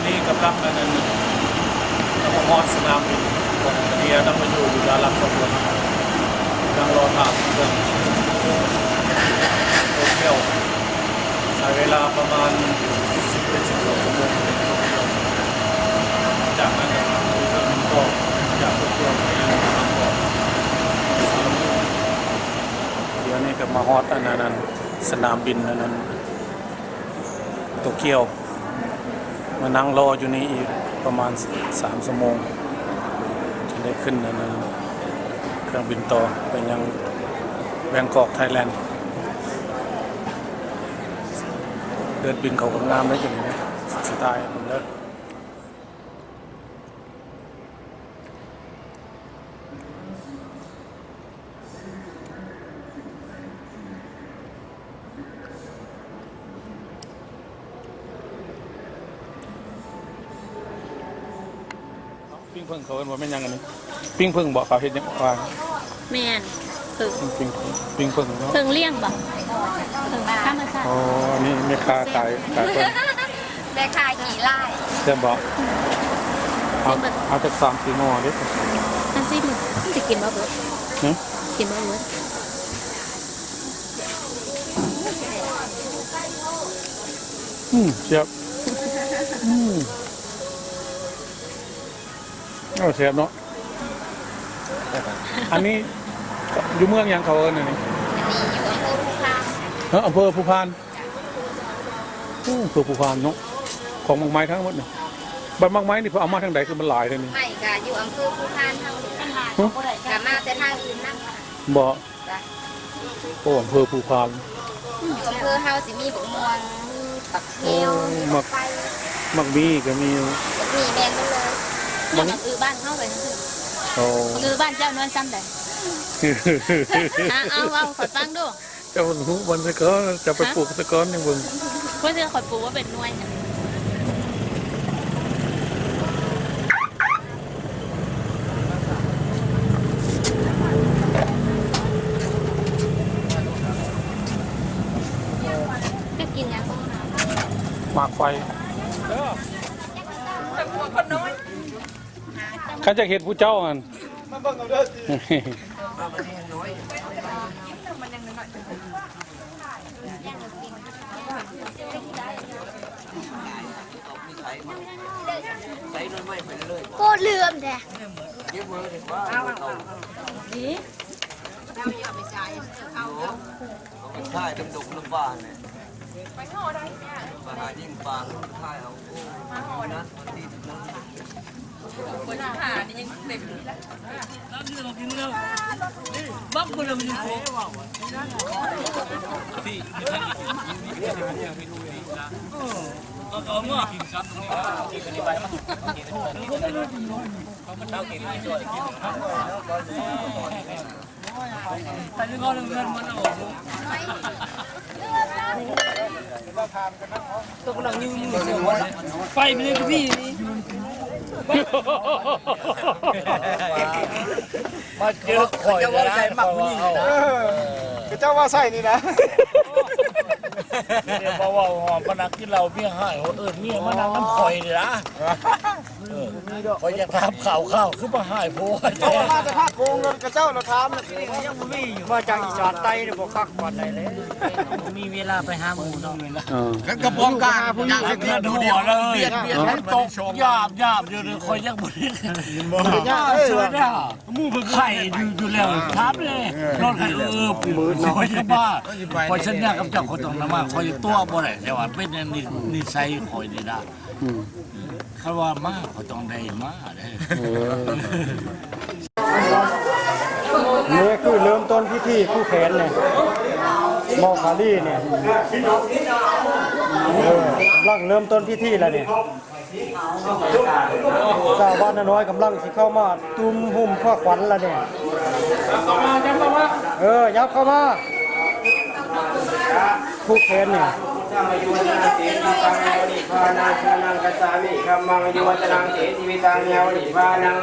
นี้กำลังนั้นต้องมาฮอดสนามบินเดียต้องมาอยู่ด้านหลังขบวนนั่งรอทางเครื่องโตเกียวใช้เวลาประมาณ10-12 ชั่วโมงจากนั้นก็จากโตเกียวไปยังทางเกาะเดี๋ยวนี้ก็มาฮอดอันนั้นสนามบินอันนั้นโตเกียวมานั่งรออยู่นี่อีกประมาณ3 ชั่วโมงจะได้ขึ้นอันนั้นเครื่องบินต่อไปยังแบงกอกไทยแลนด์เดินบินเขาก็งามได้จังเลยสไตล์มันเลิศปิ้งพึ่งเขาเป็นว่าไม่ยังอันนี้ปิ้งพึ่งบอกเขาเห็นยังว่าแมนพึ่งปิ้งพึ่งเนาะพึ่งเลี้ยงบอกพึ่งธรรมชาติอ๋อนี่แม่ค้าขายพึ่งแม่ค้าขี่ไล่เดี๋ยวบอกเอาจาก3-4 งอดินั่นสิมันจะกินบ่เบิดกินบ่เบิดเชียบเชียบเนาะอันนี้อยู่เมืองยังเขาอันนี้อยู่อำเภอภูพานอำเภอภูพานเนาะของมังไม้ทั้งหมดเนี่ยบ้านมังไม้นี่พอเอามาทางใดคือมันหลายเลยนี่ไม่ก็อยู่อำเภอภูพานทางกามาแต่ทางอื่นนั่งบ่โอ้อำเภอภูพานอยู่อำเภอเฮาสิมีบุกม่วงปักเที่ยวมักมีก็มีแมนไปเลยมักบ้านเข้าไปนั่นคือบ้านเจ้านวลซ้ำได้เอาขอฟังดูเจ้าหูวันสะก้อนจะไปปลูกสะก้อนยังบึงเพื่อจะขอปลูกว่าเป็นนวยจะกินยังหมากไฟข้าจะเห็นผู้เจ้าอันโคตรเลื่อมแท้นี่ท่ายดำดงลำบากเนี่ยไปห่อได้เนี่ยมาหายิ่งปางท่ายเอามาห่อนะตีนะคนหานี่ยังเต็มแล้วน้ำเดือดเรากินแล้วบักคนเราไม่ได้ที่เอาเมื่อกินครับกินกันไปมั้งมันเท่ากินไม่ช่วยกินแต่ยังก็เงินมันเอาตัวกำลังยืนเสียวันไปไม่ได้พี่นี่มาเจอข่อยนะหมักนี่นะเจ้าว่าใส่นี่นะเดี๋ยวว่าหอมมานักที่เราเมียให้เมียมานักน้ำข่อยเลยนะข่อยจะทำข่าวคือมาให้พวกเจ้ามาจะพาโกงเงินกับเจ้าเราทำนะพี่ยังมีอยู่มาจากอีสานใต้เนี่ยบอกคักกว่าไหนเลยมีเวลาไปหาหมูเนาะกระป๋องกาผู้หญิงเบียดหัวเลยมันตกหยาบอยู่เลยข่อยยังบ่ได้สวยเนี่ยมูเป็นไข่อยู่แล้วทับเลยนอนไข่ข่อยจะบ้าข่อยฉันเนี่ยกับเจ้าคนตรงนั้นมาข่อยตัวบ่ได้แต่ว่าเป็นนิสัยข่อยนี่ได้เขาว่ามากข่อยต้องได้มาได้นี่คือเริ่มต้นพิธีคู่แขนเนี่ยมอคาลี่เนี่ยเริ่มต้นพิธีแล้วเนี่ยชาวบ้านน้อยกำลังสิเข้ามาตุ้มหุ่มข้อขวัญแล้วเนี่ยยับเข้ามาคู่แขนเนี่ยพานังชานังกัจจามิคัมมังยุวัตนังเสติวิตังยาวนิพานัง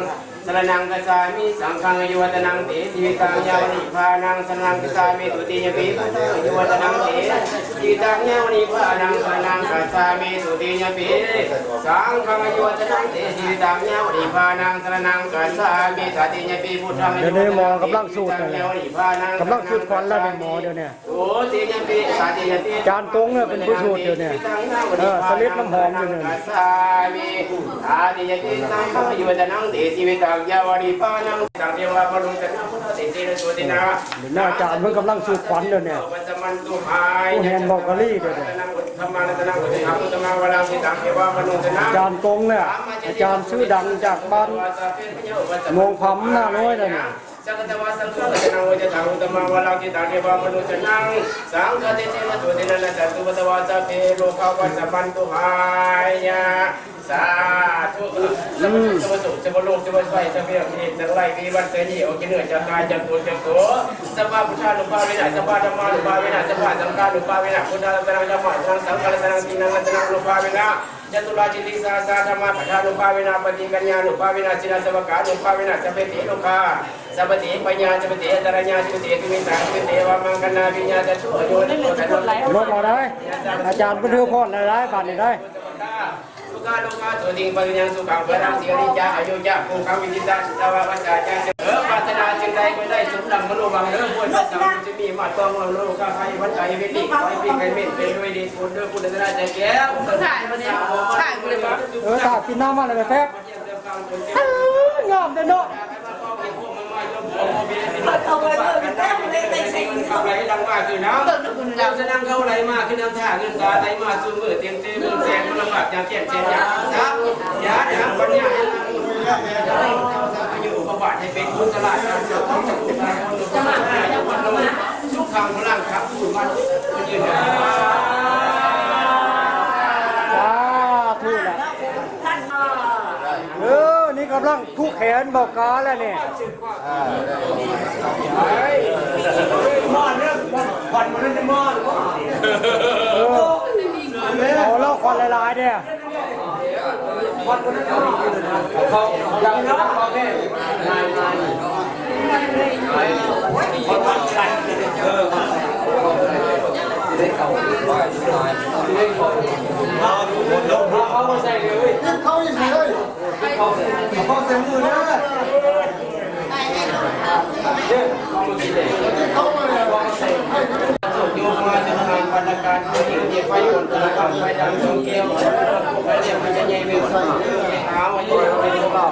สรนังกัจฉามิสังฆังอยุวัตนังเตชีวิตังยาวนิพานังสรนังกัจฉามิตุติยปิพุทธังอยุวัตนังเตชีวิตังยาวนิพานังสรนังกัจฉามิตุติยปิสังฆังอยุวัตนังเตชีวิตังยาวนิพานังสรนังกัจฉามิตติยปิพุทธังอยุวัตนังเตชีวิตังยาวนิพานัง กำลังสูตรควันแล้วเป็นหมอเดี๋ยวนี้จานตรงเนี่ยเป็นผู้สูตรเดี๋ยวนี้สลิดน้ำหอมอยู่เนี่ยหน้าจานมันกำลังสูตรควันเดี๋ยวนี้ผู้แหนบอกกะลี่เดี๋ยวนี้จานตรงเนี่ยอาจารย์ชื่อดังจากบ้านงงพำหน้าน้อยเลยเนี่ยสังฆวาสังฆะเจนังวจตังอุตมังวะลังจิตังเทวามนุจนังสังฆะเตเจนะตุเตนะนะจัตุวัตวาจาเพโลกาวัสสัมปันตุหายะสาธุสัมพุทธสัมพุทโลกสัมพุทไฟสัมเพียงนิจังไรวีวันเสนีโอกิเนื้อจักกายจักตัวจักตัวสัพพะพุทธานุภาเวนะสัพพะธรรมานุภาเวนะสัพพะสังฆานุภาเวนะพุทธารัตนังธรรมะสังฆารัตนังตินังรัตนังนุภาเวนะจตุราจิติสาสาธรรมะปัฏฐานุภาเวนะปฏิกัญญานุภาเวนะจินาสวกานุภาเวนะสัพเพติโลกาสัพพติปัญญาสัพพติอัตตรัญญาสัพพติตุมิตังสัพพติวามังคณาวิญญาจตุโยนิโรธนุ ลดเอาได้อาจารย์บันทึกพ่อได้บาทนี้ได้ลูกาลูกาตัวจริงปัญญาสุขังพลังเสียริจาอายุจะภูเขาวิจิตาสวะวัชชาจปรารถนาจึงใดก็ได้สมดังมโนบังเด้อพุทธสังจะมีมาต้องเราโลกาใครวัดใจเวทีไว้ปีไก่เม็ดเป็นด้วยดีพุทธเด้อพุทธนาใจแก้วถ่ายมาเนี่ยถ่ายกูเลยมั้งถ่ายกินน้ำมาเลยแป๊บงามเด้อเนาะเอาไว้เพิ่มแต้มเลยแต่สิ่งเข้าไหลดังมากคือน้ำจะนั่งเข้าไหลมากคือน้ำท่าเงินกาไหลมาจูมือเต็มเต็มแสนลำบากอย่างเจ็บเจ็บยาครับยาเดี๋ยวปัญญาอยู่ประวัติให้เป็นคนฉลาดการเชื่อต้องจะมาหาอย่างวันละสุขทางพลังครับผู้มันยืนนี่กำลังคู่แขนบอกกาแล้วเนี่ยหม้อเรื่องควันมันเป็นหม้อเอาแล้วควันลายๆเนี่ยควันมันเป็นเขาอย่างนั้นเขาแค่เขาใส่เลยเขาใส่เลยเขาใส่มือนะเขามาเลยโยมมาจะทำบรรณาการเกี่ยวกับไฟคนตะลังไฟดังสองเกลียวไฟเรียกมันจะใหญ่เวลาเอาไว้เป็นกระบอก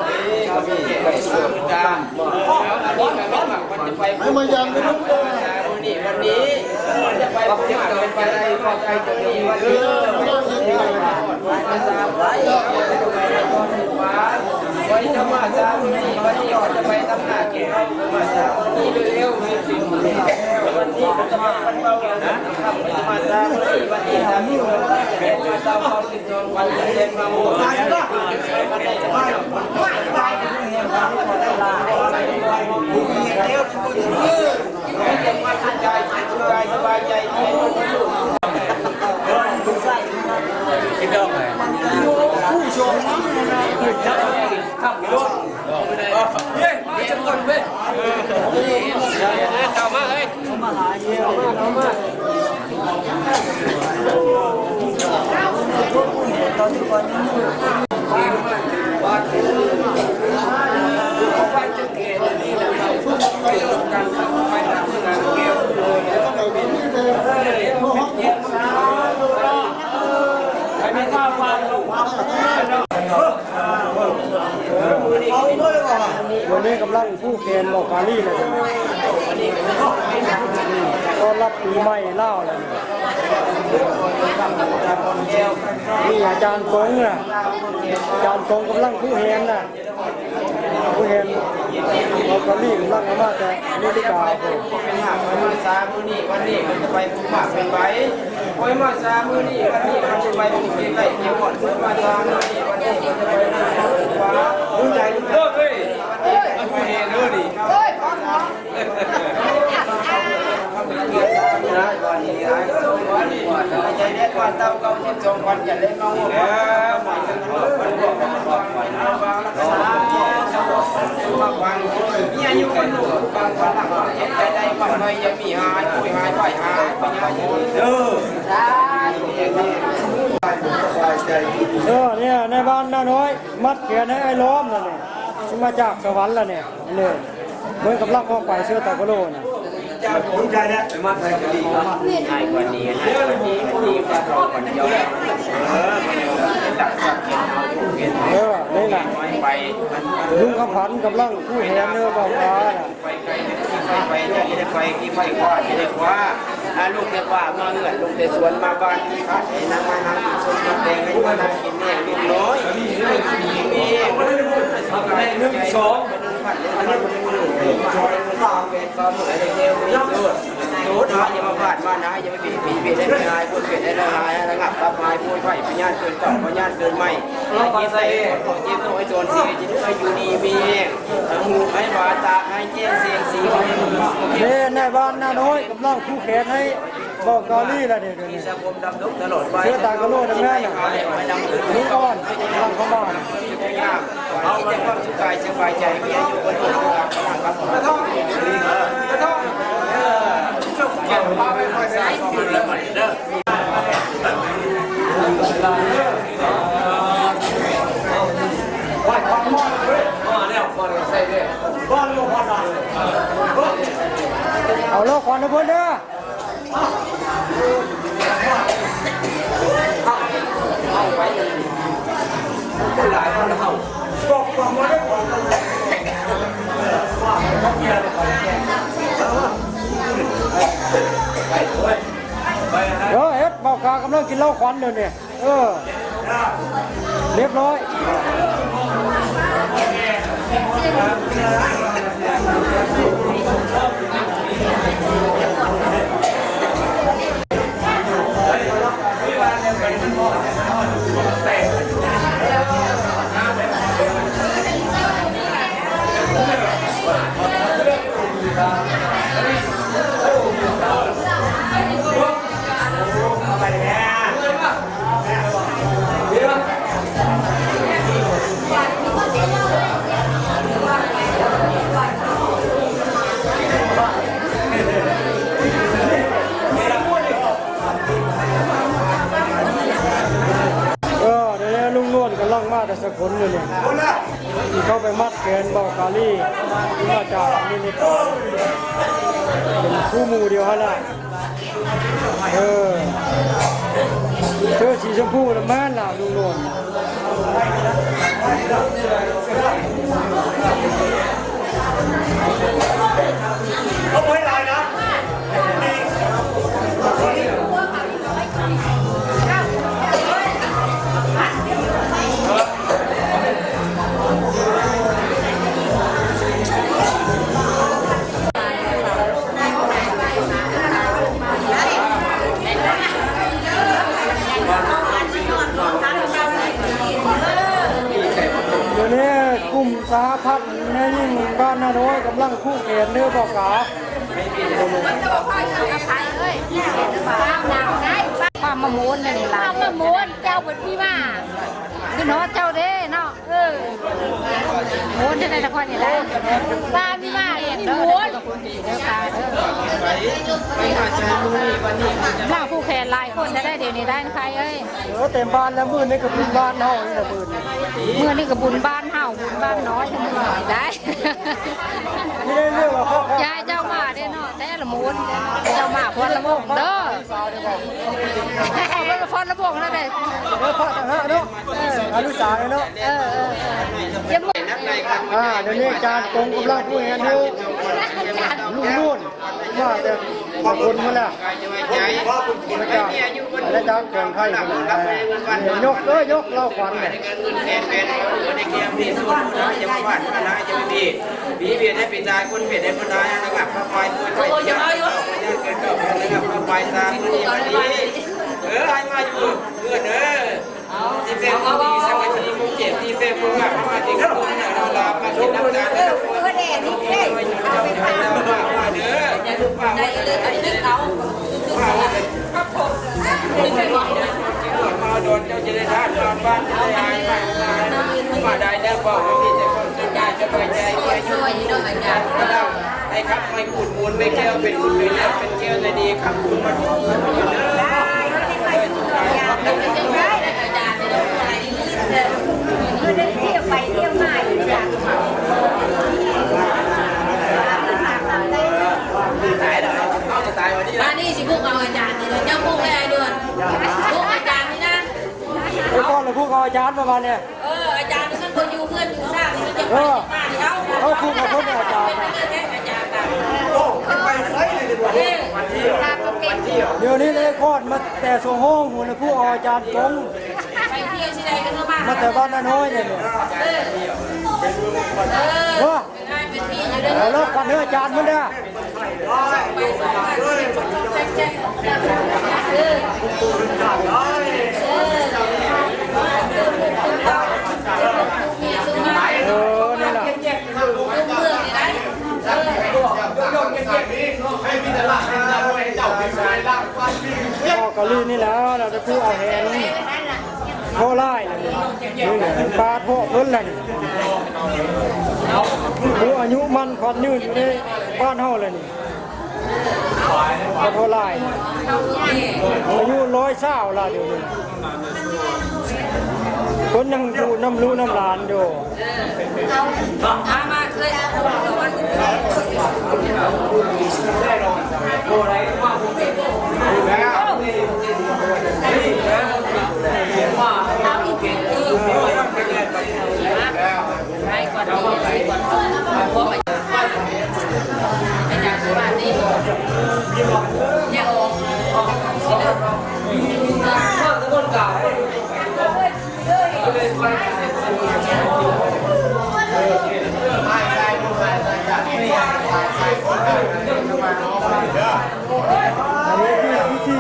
ก็มีแก่สูงกลางแล้วอันนี้มันไม่หมักมันจะไปไม่ยังไม่รู้เลยวันนี้มันจะไปเที่ยวเป็นไปได้พอใจจะมีวันนี้วันสามวันไว้ธรรมะสามนี่วันนี้ก็จะไปทำหน้าเกี่ยวกับธรรมะสามนี่เร็วๆมีสิ่งนี้วันนี้ก็จะมาวันเบานะทำธรรมะสามนี่วันนี้สามนี่วันเป็นมาตามเขาสิจงวันเต็มมาหมดวันนี้จะมาสบายใจกินดอกไหมผู้ชมจับขับรถเฮ้ยมาจังหวัดเว้ยเข้ามาเฮ้ยเข้ามาหาเยี่ยมเข้ามาตอนนี้ก่อนบ้านไฟจะเกลี่ยนี่แหละไฟลงกันไฟดับงานเกลี่ยวันนี้กำลังผู้แขนบอกกาลี่เลยต้อนรับปีใหม่เล่าเลยนี่อาจารย์ตรงน่ะอาจารย์ตรงกำลังผู้แขนน่ะผู้แขนบอกกาลี่กำลังมาแต่นี่ดีกว่าเป็นหักมาสามือนี่วันนี้มันจะไปผูกหมากเป็นไว้ไว้มาสามือนี่วันนี้มันจะไปผูกเป็นไก่เกี่ยวหมดมาสามือนี่วันนี้มันจะไปผูกฟ้าดูใจเลิกเลยมันไปเห็นเลยดิเฮ้ยพร้อมนะวันนี้ได้วันนี้ใจเด็ดวันเต้าเก้าที่จงวันจะเล่นน้องหัวใหม่กันวันบอกกันวันใหม่กันวันรักษา สุขภาพมีอายุกันบางวันหลังเห็นใจได้วันหน่อยยังมีหายป่วยหายไหวหายเป็นยังไงเด้อเนี่ยในบ้านน้าน้อยมัดแขนให้ไอ้ล้อมนั่นเนี่ยมาจากสวรรค์แล้วเนี่ยเลยเหมือนกับลักออกไปเสื้อตากโลน่ะผมใจเนี่ยมัดใส่กระดิ่งง่ายกว่านี้นะดีกว่าเราคนเดียวนี่แหละลุงคำผันกับลังผู้แหนเนื้อบอกว่าไปจะได้ไปที่ไฟกว่าจะได้ว่าลูกเรียกว่ามาเงื่อนลูกเตะสวนมาบ้านที่พักให้นั่งมานั่งชมแดงให้มานั่งกินเนี่ยนิดน้อยมี1 2อันนี้มันเป็นความเหมือนเดียวรู้นะอย่ามาบาดมานะอย่าไปบีบบีบได้ไม่ได้พูดเกิดได้ละลายระงับรับไม้พูดไฟพยานเกินก่อนพยานเกินไม่ไอ้ใส่ของเจ็บตัวไอ้โจรสีจะได้อยู่ดีมีทั้งหูให้บาตาให้เจี๊ยเสียงสีเนี่ยในบ้านน้าน้อยกับลังผู้แขนให้บอกกอลี่ละเนี่ยเสื้อตากโลดแม่น่ะนี่ก่อนลังเข้าบ้านเอาแต่ความสุขกายสบายใจมีอายุวันนี้ครับครับกระท่อมกระท่อมเก็บผ้าไว้คอยใส่ของเลยเหมือนเดิมว่าความมอดเลยมาแล้วก่อนใส่เลยบ้านลูกพ่อหน่อยเอาโลกก่อนนะเพื่อนเด้อเอาไปหลายคนเอาบอกความว่าได้ความเฮ็ดเบากากำลังกินเหล้าควันเดี๋ยวนี้เรียบร้อยแต่สกุลเลยเนี่ยที่เขาไปมัดแขนบอกกาลี่ที่มาจากนี่นี่เป็นคู่หมู่เดียวฮะล่ะเสื้อสีชมพูนะแม่นล่ะลุงนวลเขาไม่ได้นะเดี๋ยวนี้กลุ่มสาพัฒน์ในยิ่งบ้านนาน้อยกำลังคู่เขตเนื้อบอกกาความมะม่วนเลยล่ะความมะม่วนเจ้าเป็นพี่มาคือเนาะเจ้าเด้เนาะม้วนจะได้ตะควันนี่ได้ป้าพี่มาเนี่ยม้วนล่าผู้แขนลายคนจะได้เดี๋ยวนี้ได้ใครเอ้ยเต็มบ้านแล้วมือนี่กับบุญบ้านเฮานี่แหละมือนี่กับบุญบ้านเฮาบุญบ้านน้อยทั้งหมดได้ไม่ได้เรื่องว่าเขายายเจ้ามาเด้เนาะแต่ละม้วนเจ้ามาพรละวงเด้อเอาเป็นพรละวงแล้วเด้พ่อทหารเนาะอนุสาวรีย์เนาะเดี๋ยวนี้จานกงกำลังพูดกันอยู่ลุงนุ่นว่าจะขอบคุณมาแล้วอาจารย์และดาวแข่งไทยยกเลยยกเล่าขวัญเลยในเกมที่สุดนะจะมาบ้านมานะจะไม่มีบีเบียดให้ปิดตาคนเบียดให้คนร้ายนะครับพระไฟตัวไฟเยอะเกินก็นะครับพระไฟตามคนนี้มาดีให้มาอยู่เพื่อนที่เฟซดีสักทีมุกเจ็บที่เฟซมุกแบบมาจริงก็เราลามากินน้ำตาลแล้วก็แดดนี่แค่มาอยู่เราไปเรามาเด้ออย่าลืมว่าไอ้เด็กเขาว่ามาโดนเจ้าจะได้ท่านนอนบ้านจะได้หายมาได้แล้วบอกว่าพี่จะคนสบายใจ ช่วยอยู่ด้วยอาจารย์ ให้ครับไม่ขุดมูลไม่แก้วเป็นขุดเลยเนี่ยเป็นแก้วใจดีครับคุณมาดูเด้อ อาจารย์ไม่ต้องอะไรเลยเที่ยวไปเที่ยวมาอยู่จ้ะ ตายแล้วเอาจะตายวันนี้ มานี่สิพวกเอาอาจารย์นี่เลยเจ้าพวกอะไรเดือนพวกอาจารย์นี่นะ ไอ้ก้อนเลยพวกเอาอาจารย์ประมาณเนี่ย อาจารย์นี่มันคนอยู่เพื่อนอยู่สร้างนี่มันจะไปมาเดี๋ยว เขาพูดกับคนอาจารย์ เป็นเรื่องอาจารย์ตาม ไปไซเลยดีกว่า เดี๋ยวนี้เลยก้อนมาแต่ส่งห้องหัวเลยพวกเอาอาจารย์กง ไปเที่ยวที่ใดกันเถอะบ้าง มาแต่บ้านน้อยเนี่ยว่า เป็นพี่อยู่ด้วย เอาแล้วกันเนื้ออาจารย์มันเนี่ย ไปสองวันแจ้งนี่แหละ พ่อกะลีนี่แล้วเราจะพูดเอาแหนพ่อไล่นี่ปลาพ่อเพิ่นแหละผู้อายุมันขอดยืนในบ้านเฮาเลยนี่พ่อไล่อายุ120ละเดี๋ยวนี้คนยังอยู่น้ำรู้น้ำหลานอยู่ มาเคยให้ก่อนดีให้ก่อนเพราะไปอาจารย์สุรานี่เนี่ยออกข้ากระบวนการอันนี้ที่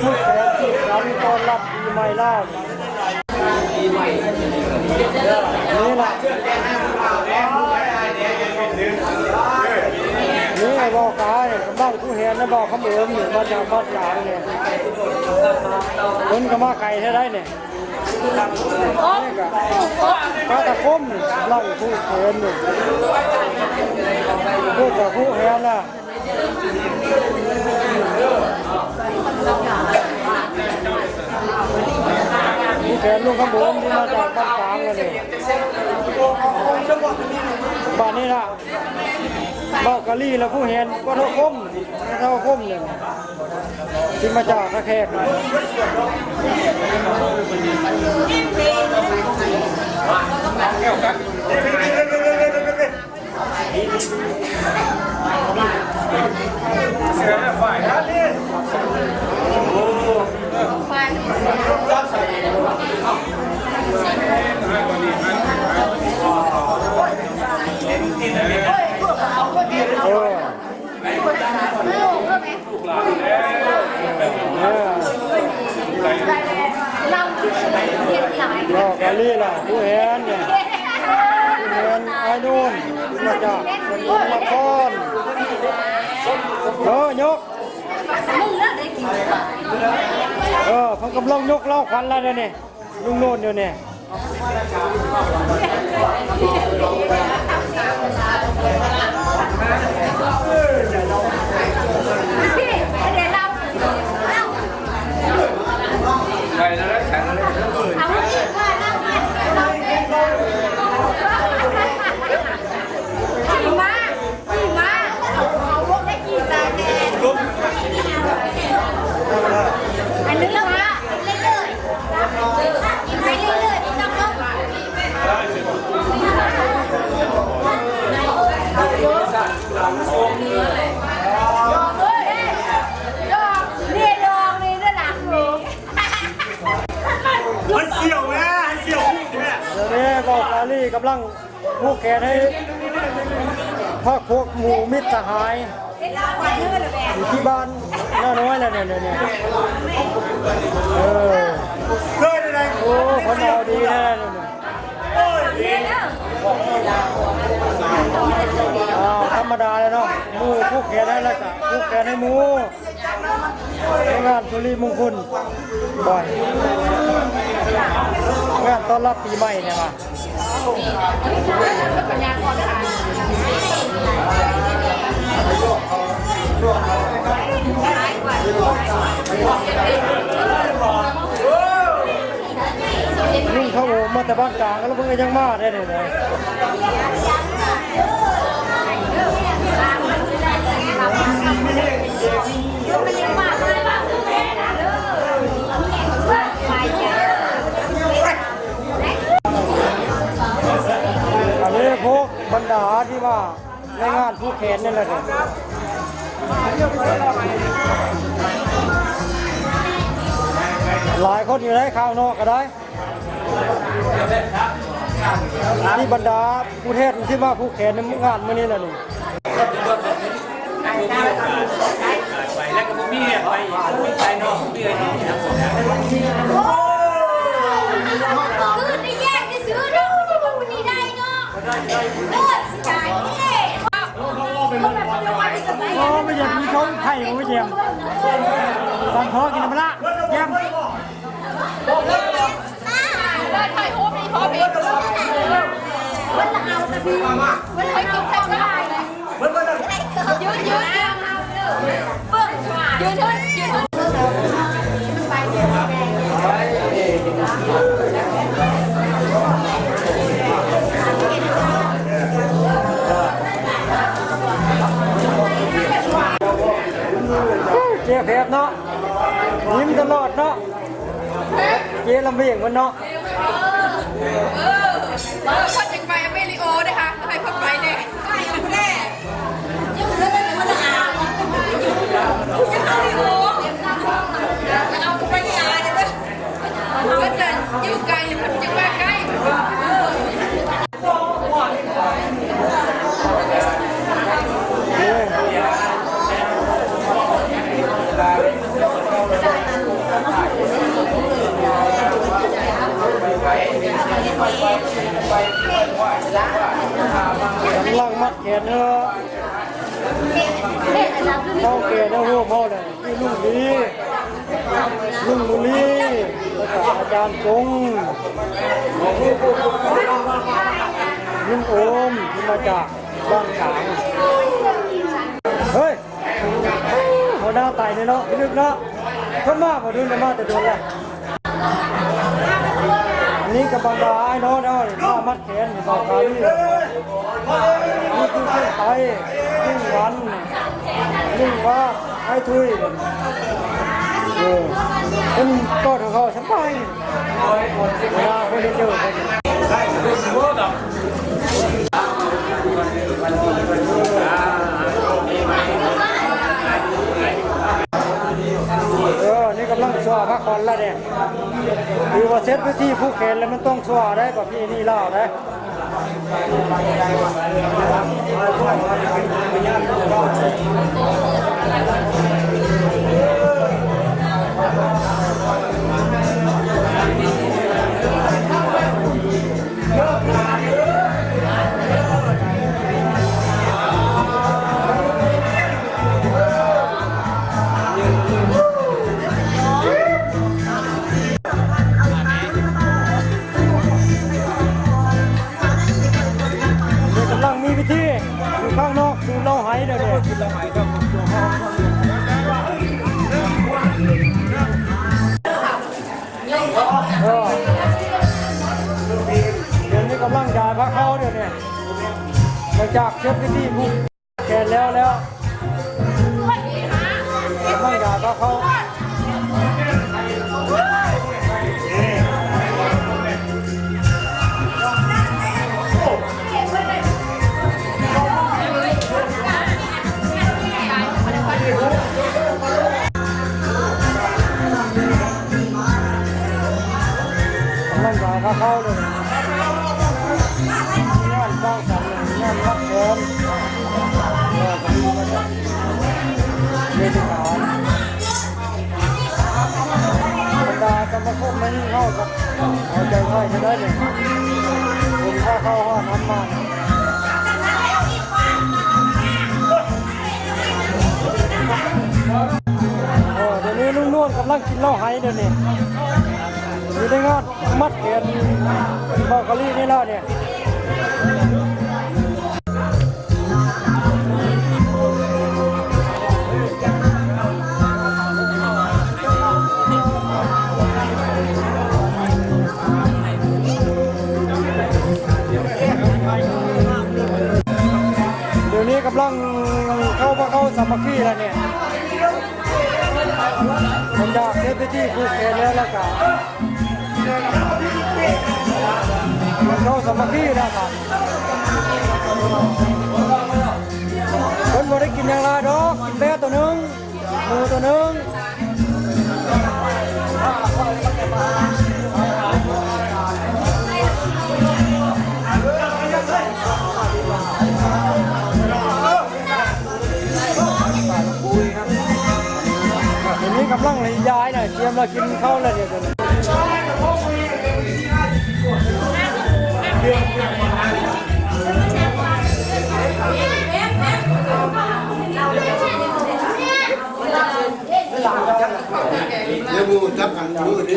พูดแทนที่ร้านต้อนรับปีใหม่ล่านี่แหละนี่ไอ้บอกกาเนี่ยกำลังผู้เห็นนะบอกคำเอิมอยู่มาจากบ้านหลานเนี่ยคนก็มาไก่ได้เนี่ยนี่ก็ตะคมเล่าผู้เห็นอยู่พูดกับผู้เห็นน่ะผู้เห็นลูกขบวนที่มาจากบ้านกลางเลยบ้านนี้ล่ะบอกกะลี่แล้วผู้เห็นก็เท่าคมเนี่ยที่มาจากตะแคกเลยเสือฝ่ายนั้นนี่โอ้รับใส่บอกกะลี่ล่ะผู้เห็นเนี่ยผู้เห็นไอ้นู่นมาจากนครยกเพิ่งกำลังยกเล่าควันแล้วเนี่ยลุงโน่นอยู่เนี่ยไปแล้วแข็งเลยอันนี้เราเรื่อยๆไปเรื่อยๆต้องลบ มันเสี่ยวนะเสี่ยวเนี่ย เดี๋ยวนี้บอกกาลี่กำลังผู้แก่ให้พวกหมู่มิตรสหายอยู่ที่บ้านน้าน้อยแล้วเนี่ยเกิดอะไร โอ้คนเอาดีแน่เนี่ยธรรมดาเลยเนาะหมู่ผู้แก่ให้แล้วก็ผู้แก่ให้หมู่งานสุริมงคลบ่อยงานต้อนรับปีใหม่เนี่ยว่ะ ปัญญาก่อนค่ะลุงเข้าโอมาแต่บ้านกลางแล้วเพิ่งยังมาได้เลยอันนี้พวกบรรดาที่ว่าในงานผู้แขนนี่แหละหลายคนอยู่ในข้าวนอกก็ได้ที่บรรดาผู้เทศที่มาผู้แขนในงานมื่อนี้แหละนี่ไปแล้วก็มีไปเนาะมีอะไรที่ทำหมดแล้วคือได้แยกได้ซื้อเนาะที่มันนี่ได้เนาะเลิศสิจ่ายนี่โอ้ไม่เยี่ยมมีเขาไข่ไม่เยี่ยมตอนพ่อกินน้ำละเยี่ยมได้ถ่ายรูปนี่พอพี่วันละเอาแต่พี่วันละให้กินแค่ไม่ได้เลยยืนยืนเบิ้งยืนยืนยืนเจี๊ยบเพชรเนาะยิ้มตลอดเนาะเจี๊ยบลำเบียงมันเนาะคนจะไปอเมริโอนะคะให้คนไปเนี่ยไปแน่ยังเหลือแต่มันจะเอาจะเอาดิโอจะเอาไปยาเนี่ยก็จะอยู่ไกลหรือมันจะว่าใกล้กำลังมัดแขนเนาะพ่อแก่ได้หัวพ่อเลยที่ลุงดีลุงบุรีแล้วก็อาจารย์จงลุงโอมที่มาจากบ้านกลางเฮ้ยหัวหน้าไต่เนี่ยเนาะพี่นึกเนาะขึ้นมาพอดูเลยมาแต่โดนเลยอันนี้กับบางดาไอ้น้องเนาะมามัดแขนอยู่ต่อไปนี่คือเครื่องไตนึ่งวันนึ่งว่าไอ้ทุยเป็นก้อนของเขาฉันไปเวลาคนที่เจอคนนี่กำลังชัวพักผ่อนแล้วเนี่ยคือว่าเซตพื้นที่ผู้แขนแล้วมันต้องชัวได้กว่าพี่นี่เล่าได้ข้างนอกดูเล่าไหเดี๋ยวนี้เดี๋ยวนี้กำลังจ่ายพระเขาเดี๋ยวนี้หลังจากเช็ดพิธีบุกแกนแล้วกำลังจ่ายพระเขาเข้าเลยงานสร้างสรรค์งานรับเงินก็มีมาจากเรื่องการบรรดาสมาคมไม่เข้ากับเอาใจใครจะได้เลยผมถ้าเข้าห้องน้ำมันเดี๋ยวนี้ลุงนวลกำลังกินเหล้าไห้เดี๋ยวนี้ อยู่ในงานมัดเขียนบอกกะลี่นี่แล้วเนี่ยเดี๋ยวนี้กำลังเข้าสามัคคีแล้วเนี่ยผมอยากเซฟที่คือเขตแล้วก็เข้าสามัคคีแล้วครับคนบ่ได้กินอย่างไรดอกกินแบ่ตัวหนึ่งหมูตัวหนึ่งทีนี้กำลังเลยย้ายหน่อยเตรียมเรากินข้าวแล้วเนี่ยเดี๋ยวมูจับกันมือนี้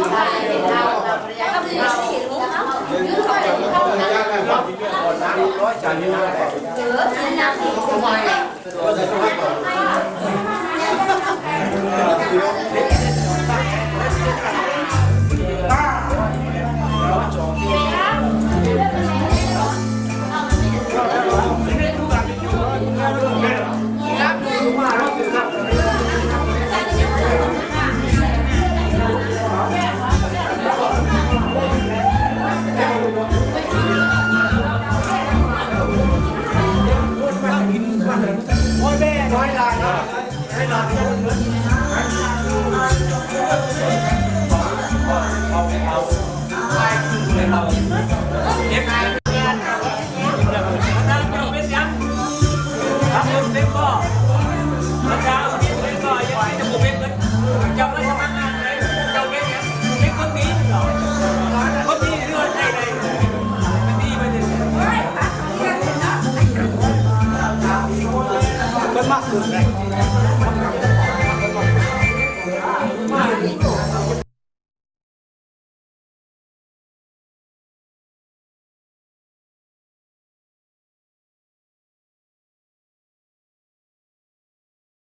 เป็นมากขึ้นเลย